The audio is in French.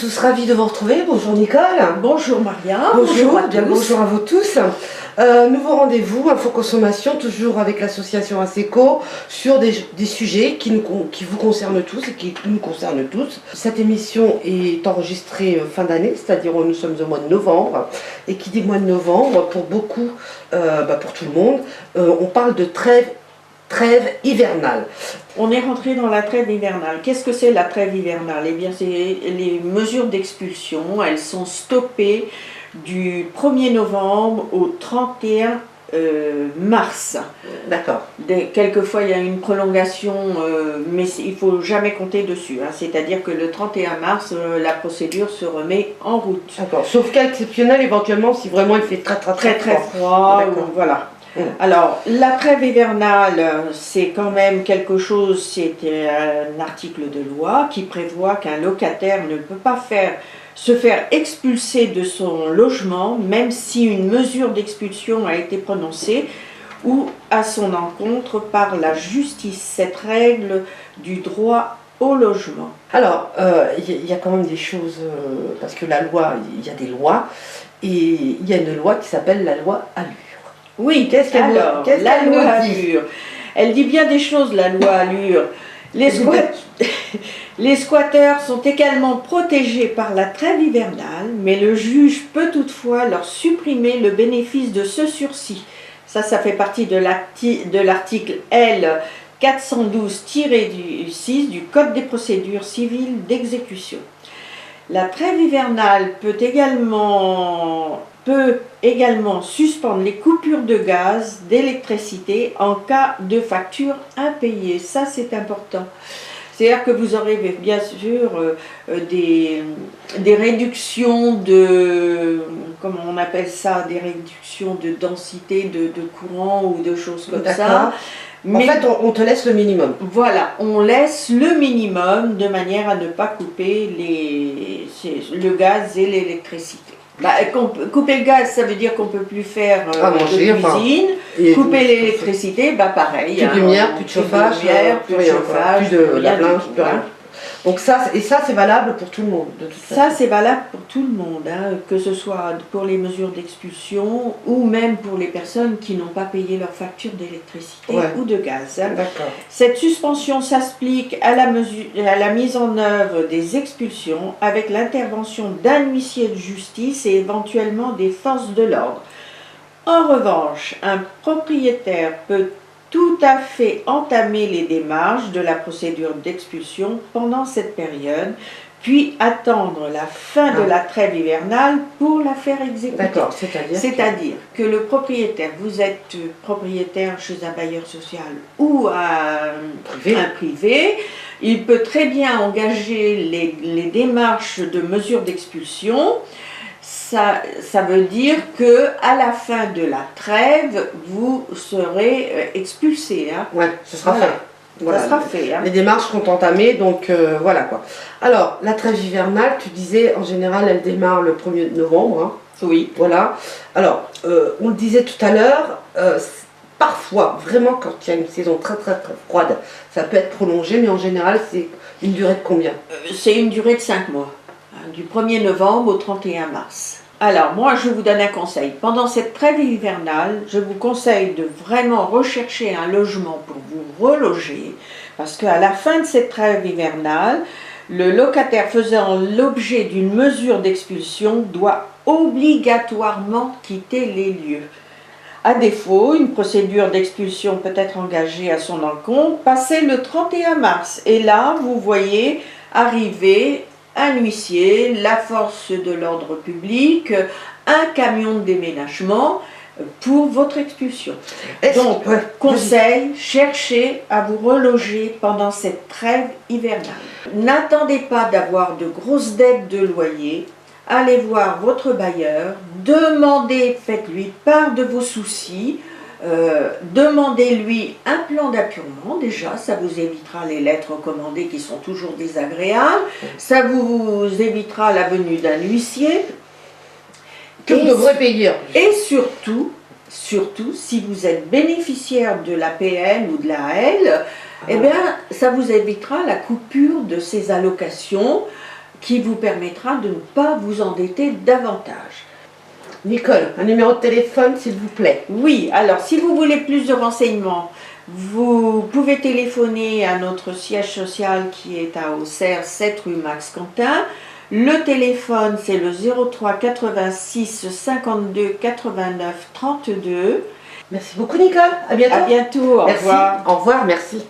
tous ravis de vous retrouver. Bonjour Nicole. Bonjour Maria. Bonjour à tous. Bonjour à vous tous. Nouveau rendez-vous, Infoconsommation, toujours avec l'association ASECO, sur des sujets qui vous concernent tous et qui nous concernent tous. Cette émission est enregistrée fin d'année, c'est-à-dire nous sommes au mois de novembre. Et qui dit mois de novembre, pour beaucoup, pour tout le monde, on parle de trêve hivernale. On est rentré dans la trêve hivernale. Qu'est-ce que c'est la trêve hivernale? Eh bien, c'est les mesures d'expulsion. Elles sont stoppées du 1er novembre au 31 mars. D'accord. Quelquefois, il y a une prolongation, mais il ne faut jamais compter dessus. C'est-à-dire que le 31 mars, la procédure se remet en route. D'accord. Sauf cas exceptionnel, éventuellement, si vraiment il fait très froid. Voilà. Alors, la trêve hivernale, c'est quand même quelque chose, c'est un article de loi qui prévoit qu'un locataire ne peut pas se faire expulser de son logement, même si une mesure d'expulsion a été prononcée ou à son encontre par la justice. Cette règle du droit au logement. Alors, il y a quand même des choses, parce que la loi, il y a des lois, et il y a une loi qui s'appelle la loi Allure. Oui, qu'est-ce qu'elle la loi Allure. Elle dit bien des choses, la loi Allure. Les squatteurs sont également protégés par la trêve hivernale, mais le juge peut toutefois leur supprimer le bénéfice de ce sursis. Ça fait partie de l'article L 412-6 du Code des procédures civiles d'exécution. La trêve hivernale peut également suspendre les coupures de gaz, d'électricité en cas de facture impayée. Ça, c'est important. C'est-à-dire que vous aurez bien sûr des réductions de, comment on appelle ça, des réductions de densité de courant ou de choses comme ça. Mais en fait, on te laisse le minimum. Voilà, on laisse le minimum de manière à ne pas couper le gaz et l'électricité. Couper le gaz, ça veut dire qu'on ne peut plus faire de cuisine. Couper l'électricité, pareil. Plus de lumière, plus de chauffage, plus de lave-linge, plus rien. Donc ça, c'est valable pour tout le monde. Ça, c'est valable pour tout le monde, que ce soit pour les mesures d'expulsion ou même pour les personnes qui n'ont pas payé leur facture d'électricité ou de gaz. Cette suspension s'applique à la mise en œuvre des expulsions avec l'intervention d'un huissier de justice et éventuellement des forces de l'ordre. En revanche, un propriétaire peut tout à fait entamer les démarches de la procédure d'expulsion pendant cette période, puis attendre la fin de la trêve hivernale pour la faire exécuter. D'accord, c'est-à-dire que le propriétaire, vous êtes propriétaire chez un bailleur social ou un privé, il peut très bien engager les démarches de mesures d'expulsion. Ça veut dire que à la fin de la trêve, vous serez expulsé. Oui, ce sera fait. Voilà. Ça sera fait. Les démarches seront entamées, donc voilà quoi. Alors, la trêve hivernale, tu disais, en général, elle démarre le 1er novembre. Oui. Voilà. Alors, on le disait tout à l'heure, parfois, vraiment, quand il y a une saison très froide, ça peut être prolongé, mais en général, c'est une durée de combien? C'est une durée de 5 mois. Du 1er novembre au 31 mars. Alors, moi, je vous donne un conseil. Pendant cette trêve hivernale, je vous conseille de vraiment rechercher un logement pour vous reloger, parce qu'à la fin de cette trêve hivernale, le locataire faisant l'objet d'une mesure d'expulsion doit obligatoirement quitter les lieux. À défaut, une procédure d'expulsion peut être engagée à son encontre passé le 31 mars. Et là, vous voyez arriver un huissier, la force de l'ordre public, un camion de déménagement pour votre expulsion. Donc, conseil, cherchez à vous reloger pendant cette trêve hivernale. N'attendez pas d'avoir de grosses dettes de loyer. Allez voir votre bailleur, demandez, faites-lui part de vos soucis. Demandez-lui un plan d'apurement, déjà, ça vous évitera les lettres recommandées qui sont toujours désagréables, ça vous évitera la venue d'un huissier. Que vous devrez payer. Et surtout, si vous êtes bénéficiaire de l'APL ou de l'AL, eh bien, ça vous évitera la coupure de ces allocations qui vous permettra de ne pas vous endetter davantage. Nicole, un numéro de téléphone s'il vous plaît. Oui, alors si vous voulez plus de renseignements, vous pouvez téléphoner à notre siège social qui est à Auxerre, 7 rue Max Quentin. Le téléphone, c'est le 03 86 52 89 32. Merci beaucoup Nicole, à bientôt. À bientôt, au Merci. revoir. Au revoir, merci.